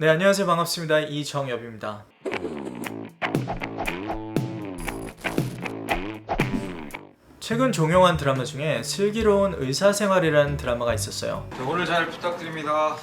네, 안녕하세요. 반갑습니다. 이정엽입니다. 최근 종영한 드라마 중에 슬기로운 의사생활이라는 드라마가 있었어요. 오늘 잘 부탁드립니다.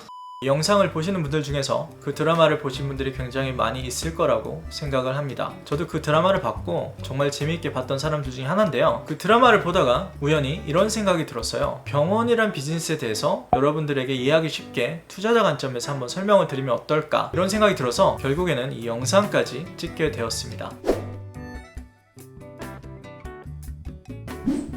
이 영상을 보시는 분들 중에서 그 드라마를 보신 분들이 굉장히 많이 있을 거라고 생각을 합니다. 저도 그 드라마를 봤고 정말 재미있게 봤던 사람들 중에 하나인데요. 그 드라마를 보다가 우연히 이런 생각이 들었어요. 병원이란 비즈니스에 대해서 여러분들에게 이해하기 쉽게 투자자 관점에서 한번 설명을 드리면 어떨까, 이런 생각이 들어서 결국에는 이 영상까지 찍게 되었습니다.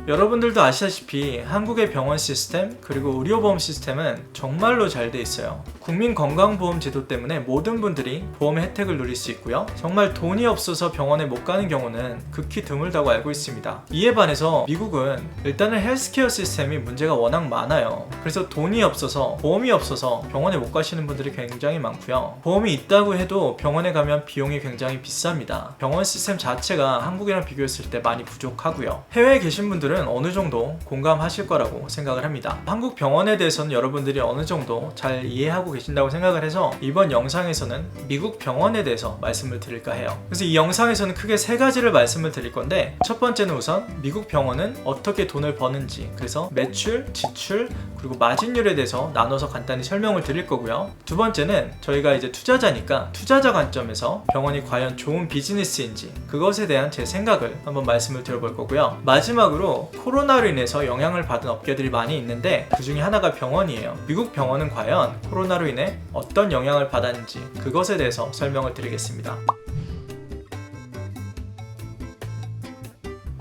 여러분들도 아시다시피 한국의 병원 시스템 그리고 의료보험 시스템은 정말로 잘 돼 있어요. 국민건강보험제도 때문에 모든 분들이 보험의 혜택을 누릴 수 있고요. 정말 돈이 없어서 병원에 못 가는 경우는 극히 드물다고 알고 있습니다. 이에 반해서 미국은 일단은 헬스케어 시스템이 문제가 워낙 많아요. 그래서 돈이 없어서, 보험이 없어서 병원에 못 가시는 분들이 굉장히 많고요. 보험이 있다고 해도 병원에 가면 비용이 굉장히 비쌉니다. 병원 시스템 자체가 한국이랑 비교했을 때 많이 부족하고요. 해외에 계신 분들은 어느 정도 공감하실 거라고 생각을 합니다. 한국 병원에 대해서는 여러분들이 어느 정도 잘 이해하고 계신다고 생각을 해서 이번 영상에서는 미국 병원에 대해서 말씀을 드릴까 해요. 그래서 이 영상에서는 크게 세 가지를 말씀을 드릴 건데, 첫 번째는 우선 미국 병원은 어떻게 돈을 버는지, 그래서 매출, 지출, 그리고 마진율에 대해서 나눠서 간단히 설명을 드릴 거고요. 두 번째는 저희가 이제 투자자니까 투자자 관점에서 병원이 과연 좋은 비즈니스인지, 그것에 대한 제 생각을 한번 말씀을 드려볼 거고요. 마지막으로 코로나로 인해서 영향을 받은 업계들이 많이 있는데 그 중에 하나가 병원이에요. 미국 병원은 과연 코로나로 인해 어떤 영향을 받았는지, 그것에 대해서 설명을 드리겠습니다.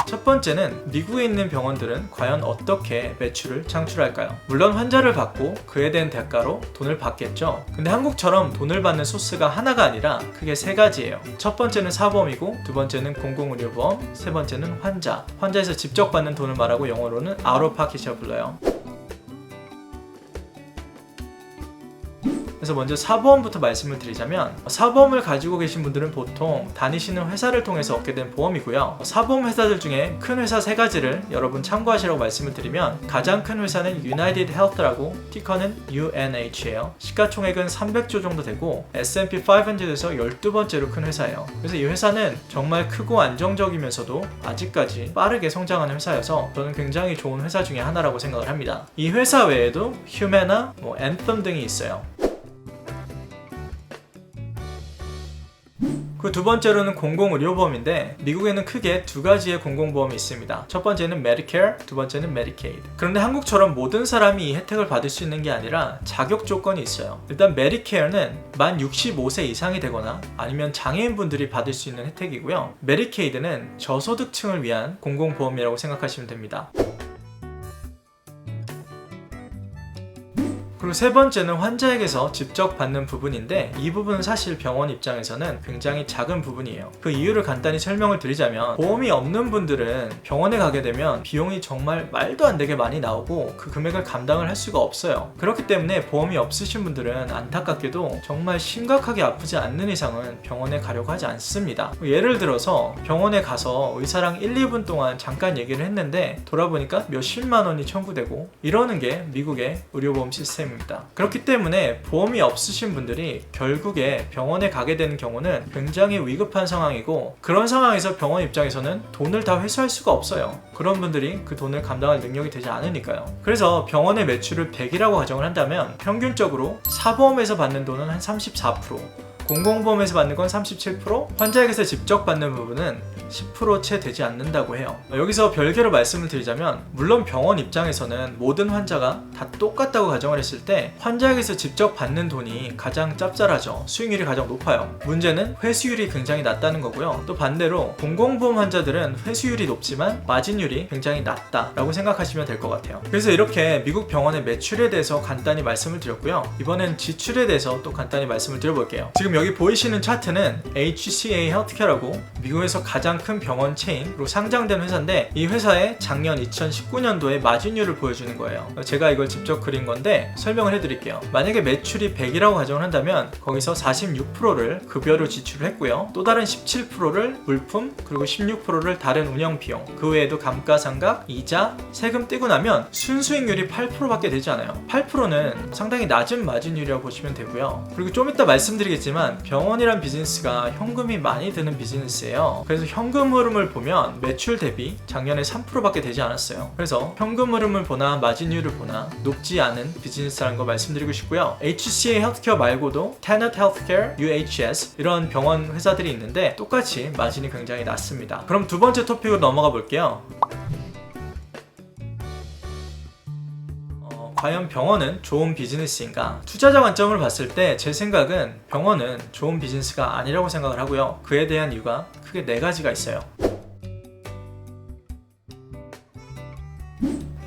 첫 번째는 미국에 있는 병원들은 과연 어떻게 매출을 창출할까요? 물론 환자를 받고 그에 대한 대가로 돈을 받겠죠. 근데 한국처럼 돈을 받는 소스가 하나가 아니라 크게 세 가지예요. 첫 번째는 사보험이고, 두 번째는 공공의료보험, 세 번째는 환자에서 직접 받는 돈을 말하고 영어로는 out of pocket이라고 불러요. 그래서 먼저 사보험부터 말씀을 드리자면, 사보험을 가지고 계신 분들은 보통 다니시는 회사를 통해서 얻게 된 보험이고요. 사보험 회사들 중에 큰 회사 세 가지를 여러분 참고하시라고 말씀을 드리면, 가장 큰 회사는 United Health라고, 티커는 UNH예요. 시가총액은 300조 정도 되고 S&P 500에서 12번째로 큰 회사예요. 그래서 이 회사는 정말 크고 안정적이면서도 아직까지 빠르게 성장하는 회사여서 저는 굉장히 좋은 회사 중에 하나라고 생각을 합니다. 이 회사 외에도 휴메나, 앤썸 등이 있어요. 그 두 번째로는 공공의료보험인데, 미국에는 크게 두 가지의 공공보험이 있습니다. 첫 번째는 Medicare, 두 번째는 Medicaid. 그런데 한국처럼 모든 사람이 이 혜택을 받을 수 있는 게 아니라 자격 조건이 있어요. 일단 Medicare는 만 65세 이상이 되거나 아니면 장애인분들이 받을 수 있는 혜택이고요. Medicaid는 저소득층을 위한 공공보험이라고 생각하시면 됩니다. 그리고 세 번째는 환자에게서 직접 받는 부분인데, 이 부분은 사실 병원 입장에서는 굉장히 작은 부분이에요. 그 이유를 간단히 설명을 드리자면, 보험이 없는 분들은 병원에 가게 되면 비용이 정말 말도 안 되게 많이 나오고 그 금액을 감당을 할 수가 없어요. 그렇기 때문에 보험이 없으신 분들은 안타깝게도 정말 심각하게 아프지 않는 이상은 병원에 가려고 하지 않습니다. 예를 들어서 병원에 가서 의사랑 1, 2분 동안 잠깐 얘기를 했는데 돌아보니까 몇십만 원이 청구되고, 이러는 게 미국의 의료보험 시스템입니다. 그렇기 때문에 보험이 없으신 분들이 결국에 병원에 가게 되는 경우는 굉장히 위급한 상황이고, 그런 상황에서 병원 입장에서는 돈을 다 회수할 수가 없어요. 그런 분들이 그 돈을 감당할 능력이 되지 않으니까요. 그래서 병원의 매출을 100이라고 가정을 한다면 평균적으로 사보험에서 받는 돈은 한 34%, 공공보험에서 받는 건 37%, 환자에게서 직접 받는 부분은 10% 채 되지 않는다고 해요. 여기서 별개로 말씀을 드리자면, 물론 병원 입장에서는 모든 환자가 다 똑같다고 가정을 했을 때 환자에게서 직접 받는 돈이 가장 짭짤하죠. 수익률이 가장 높아요. 문제는 회수율이 굉장히 낮다는 거고요. 또 반대로 공공보험 환자들은 회수율이 높지만 마진율이 굉장히 낮다라고 생각하시면 될 것 같아요. 그래서 이렇게 미국 병원의 매출에 대해서 간단히 말씀을 드렸고요. 이번엔 지출에 대해서 또 간단히 말씀을 드려볼게요. 지금 여기 보이시는 차트는 HCA 헬스케어라고 미국에서 가장 큰 병원 체인으로 상장된 회사인데, 이 회사의 작년 2019년도의 마진율을 보여주는 거예요. 제가 이걸 직접 그린 건데 설명을 해드릴게요. 만약에 매출이 100이라고 가정을 한다면 거기서 46%를 급여로 지출을 했고요. 또 다른 17%를 물품, 그리고 16%를 다른 운영 비용, 그 외에도 감가상각, 이자, 세금 떼고 나면 순수익률이 8%밖에 되지 않아요. 8%는 상당히 낮은 마진율이라고 보시면 되고요. 그리고 좀 이따 말씀드리겠지만 병원이란 비즈니스가 현금이 많이 드는 비즈니스예요. 그래서 현금 흐름을 보면 매출 대비 작년에 3%밖에 되지 않았어요. 그래서 현금 흐름을 보나 마진율을 보나 높지 않은 비즈니스라는 거 말씀드리고 싶고요. HCA 헬스케어 말고도 Tenet Healthcare, UHS 이런 병원 회사들이 있는데 똑같이 마진이 굉장히 낮습니다. 그럼 두 번째 토픽으로 넘어가 볼게요. 과연 병원은 좋은 비즈니스인가? 투자자 관점을 봤을 때 제 생각은 병원은 좋은 비즈니스가 아니라고 생각을 하고요. 그에 대한 이유가 크게 4가지가 있어요.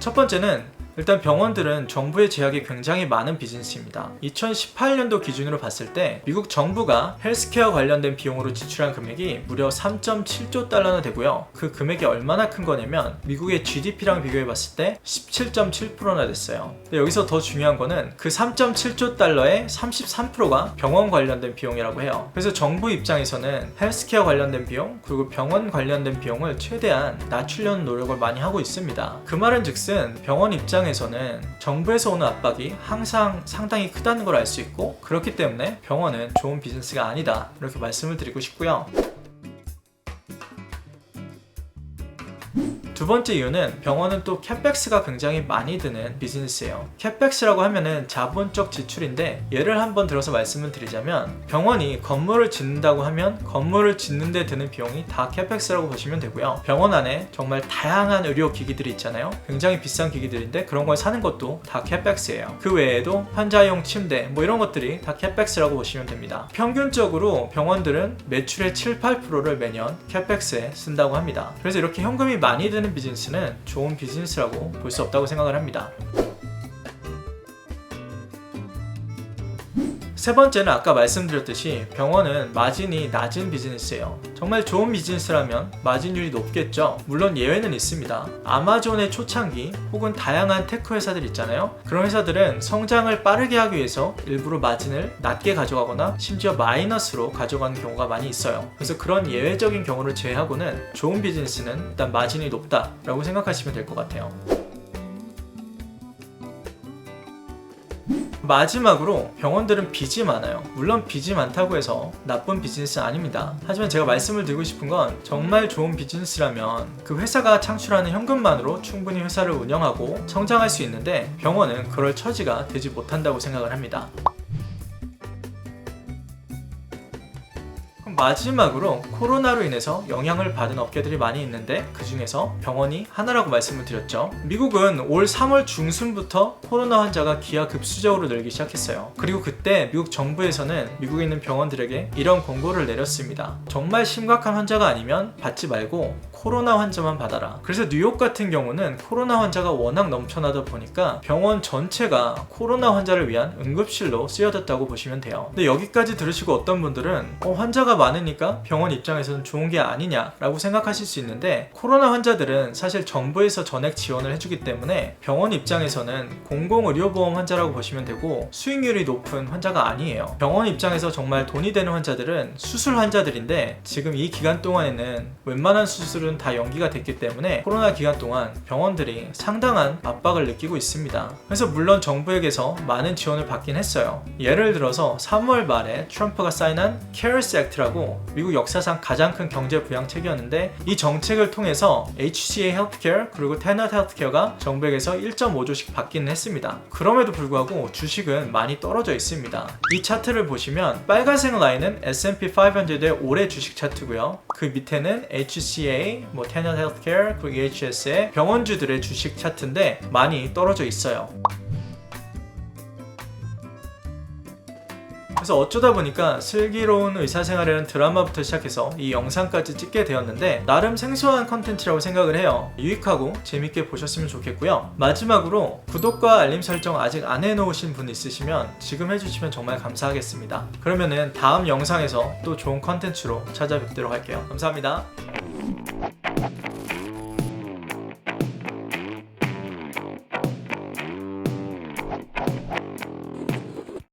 첫 번째는 일단 병원들은 정부의 제약이 굉장히 많은 비즈니스입니다. 2018년도 기준으로 봤을 때 미국 정부가 헬스케어 관련된 비용으로 지출한 금액이 무려 3.7조 달러나 되고요. 그 금액이 얼마나 큰 거냐면 미국의 GDP랑 비교해 봤을 때 17.7%나 됐어요. 근데 여기서 더 중요한 거는 그 3.7조 달러의 33%가 병원 관련된 비용이라고 해요. 그래서 정부 입장에서는 헬스케어 관련된 비용, 그리고 병원 관련된 비용을 최대한 낮추려는 노력을 많이 하고 있습니다. 그 말은 즉슨 병원 입장에서는 정부에서 오는 압박이 항상 상당히 크다는 걸 알 수 있고, 그렇기 때문에 병원은 좋은 비즈니스가 아니다, 이렇게 말씀을 드리고 싶고요. 두 번째 이유는 병원은 또 CapEx가 굉장히 많이 드는 비즈니스예요. CapEx라고 하면은 자본적 지출인데, 예를 한번 들어서 말씀을 드리자면 병원이 건물을 짓는다고 하면 건물을 짓는 데 드는 비용이 다 CapEx라고 보시면 되고요. 병원 안에 정말 다양한 의료 기기들이 있잖아요. 굉장히 비싼 기기들인데 그런 걸 사는 것도 다 CapEx예요. 그 외에도 환자용 침대 뭐 이런 것들이 다 CapEx라고 보시면 됩니다. 평균적으로 병원들은 매출의 7-8%를 매년 CapEx에 쓴다고 합니다. 그래서 이렇게 현금이 많이 드는 비즈니스는 좋은 비즈니스라고 볼 수 없다고 생각을 합니다. 세 번째는 아까 말씀드렸듯이 병원은 마진이 낮은 비즈니스예요. 정말 좋은 비즈니스라면 마진율이 높겠죠. 물론 예외는 있습니다. 아마존의 초창기 혹은 다양한 테크 회사들 있잖아요. 그런 회사들은 성장을 빠르게 하기 위해서 일부러 마진을 낮게 가져가거나 심지어 마이너스로 가져가는 경우가 많이 있어요. 그래서 그런 예외적인 경우를 제외하고는 좋은 비즈니스는 일단 마진이 높다라고 생각하시면 될 것 같아요. 마지막으로 병원들은 빚이 많아요. 물론 빚이 많다고 해서 나쁜 비즈니스는 아닙니다. 하지만 제가 말씀을 드리고 싶은 건 정말 좋은 비즈니스라면 그 회사가 창출하는 현금만으로 충분히 회사를 운영하고 성장할 수 있는데 병원은 그럴 처지가 되지 못한다고 생각을 합니다. 마지막으로 코로나로 인해서 영향을 받은 업계들이 많이 있는데 그 중에서 병원이 하나라고 말씀을 드렸죠. 미국은 올 3월 중순부터 코로나 환자가 기하급수적으로 늘기 시작했어요. 그리고 그때 미국 정부에서는 미국에 있는 병원들에게 이런 공고를 내렸습니다. 정말 심각한 환자가 아니면 받지 말고 코로나 환자만 받아라. 그래서 뉴욕 같은 경우는 코로나 환자가 워낙 넘쳐나다 보니까 병원 전체가 코로나 환자를 위한 응급실로 쓰여졌다고 보시면 돼요. 근데 여기까지 들으시고 어떤 분들은 환자가 많으니까 병원 입장에서는 좋은 게 아니냐라고 생각하실 수 있는데, 코로나 환자들은 사실 정부에서 전액 지원을 해주기 때문에 병원 입장에서는 공공의료보험 환자라고 보시면 되고 수익률이 높은 환자가 아니에요. 병원 입장에서 정말 돈이 되는 환자들은 수술 환자들인데, 지금 이 기간 동안에는 웬만한 수술은 다 연기가 됐기 때문에 코로나 기간 동안 병원들이 상당한 압박을 느끼고 있습니다. 그래서 물론 정부에게서 많은 지원을 받긴 했어요. 예를 들어서 3월 말에 트럼프가 사인한 CARES Act라고 미국 역사상 가장 큰 경제 부양책이었는데, 이 정책을 통해서 HCA Healthcare 그리고 Tenet Healthcare가 정부에게서 1.5조씩 받기는 했습니다. 그럼에도 불구하고 주식은 많이 떨어져 있습니다. 이 차트를 보시면 빨간색 라인은 S&P 500의 올해 주식 차트고요. 그 밑에는 HCA, Tenet Healthcare 그리고 EHS의 병원주들의 주식 차트인데 많이 떨어져 있어요. 그래서 어쩌다 보니까 슬기로운 의사생활이라는 드라마부터 시작해서 이 영상까지 찍게 되었는데 나름 생소한 컨텐츠라고 생각을 해요. 유익하고 재밌게 보셨으면 좋겠고요. 마지막으로 구독과 알림 설정 아직 안 해놓으신 분 있으시면 지금 해주시면 정말 감사하겠습니다. 그러면은 다음 영상에서 또 좋은 컨텐츠로 찾아뵙도록 할게요. 감사합니다.